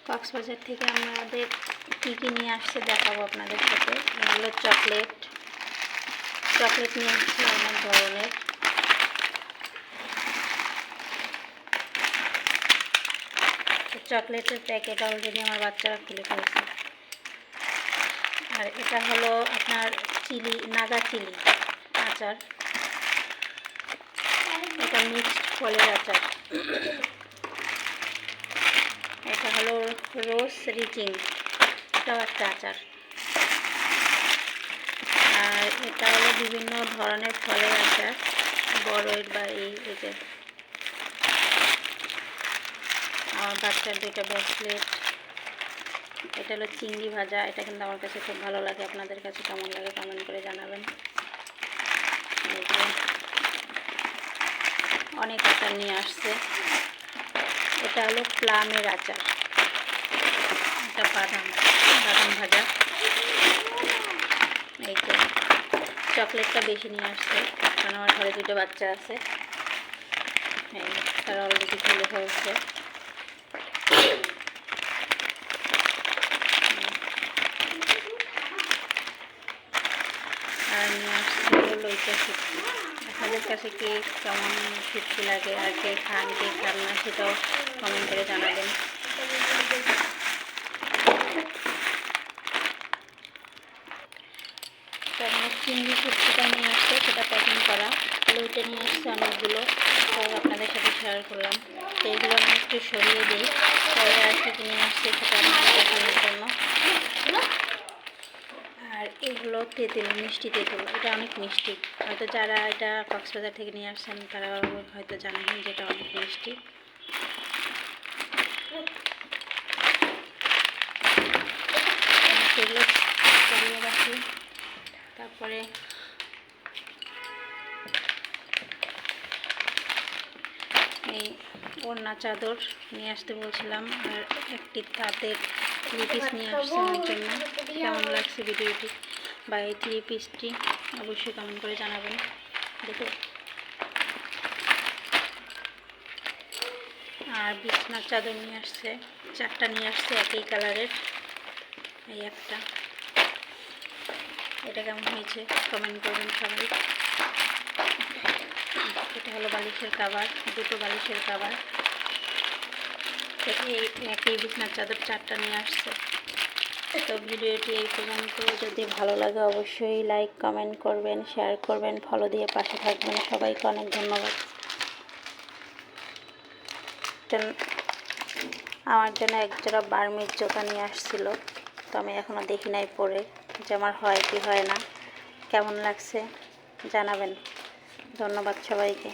কক্সবাজার থেকে আমাদের কী কী নিয়ে আসছে দেখাবো আপনাদের সাথে। এগুলো চকলেট নিয়ে আসছে অনেক ধরনের। চকলেটের প্যাকেট অলরেডি আমার বাচ্চারা খুলে ফেলছে। আর এটা হলো আপনার নাগা চিলি আচার, এটা মিক্সড ফলের আচার। এটা হলো রোজ রিচিং, এটাও একটা আচার। আর এটা হলো বিভিন্ন ধরনের ফলের আচার, বড়ের বা এই যে আমার বাচ্চার দুইটা ব্রেসলেট। এটা হলো চিংড়ি ভাজা, এটা কিন্তু আমার কাছে খুব ভালো লাগে। আপনাদের কাছে কেমন লাগে কমেন্ট করে জানাবেন। অনেক আচার নিয়ে আসছে। এটা হলো প্লামের আচার, এটা বাদাম ভাজা। এই তো চকলেটটা বেশি নিয়ে আসছে, কারণ আমার ঘরে দুটো বাচ্চা আছে, তারা অলরেডি খুলে ফেলছে। আর নিয়ে আসছে হলো এটা শুটকি। আপনাদের কাছে কি কেমন শুটকি লাগে আর কে খান কে খান না সেটাও কমেন্ট করে জানাবেন। তারপরে চিংড়ি শুটকিটা নিয়ে আসছে, সেটা প্যাকিং করা। লইটা নিয়ে আসছে অনেকগুলো, তো আপনাদের সাথে শেয়ার করলাম। তো এগুলো আমি একটু সরিয়ে দিই, পরে আর কি নিয়ে আসছে সেটা আপনাদের দেখানোর জন্য। আর এগুলো তেঁতুল, মিষ্টি তেঁতুল, এটা অনেক মিষ্টি। হয়তো যারা এটা কক্সবাজার থেকে নিয়ে আসছেন তারা হয়তো জানেন যে এটা অনেক মিষ্টি। সেগুলো সরিয়ে রাখি। তারপরে এই ওড়না চাদর নিয়ে আসতে বলছিলাম, আর একটি তাঁতের 3 পিস নিয়ে আসছে আমার জন্য। কেমন লাগছে ভিডিওটি বা এই 3 পিসটি অবশ্যই কমেন্ট করে জানাবেন। দেখো, আর বিছনার চাদর নিয়ে আসছে 4টা নিয়ে আসছে একই কালারের। এই একটা, এটা কেমন হয়েছে কমেন্ট করবেন সবাই। এটা হলো বালিশের কাভার, 2টো বালিশের কাভার। এই একই বিছনার চাদর 4টা নিয়ে আসছে। তো ভিডিওটি এই পর্যন্ত। যদি ভালো লাগে অবশ্যই লাইক কমেন্ট করবেন, শেয়ার করবেন, ফলো দিয়ে পাশে থাকবেন। সবাইকে অনেক ধন্যবাদ। আমার জন্য একজোড়া বার্মিজ জুতা নিয়ে আসছিল, তো আমি এখনও দেখি নাই পরে যে আমার হয় কি হয় না। কেমন লাগছে জানাবেন। ধন্যবাদ সবাইকে।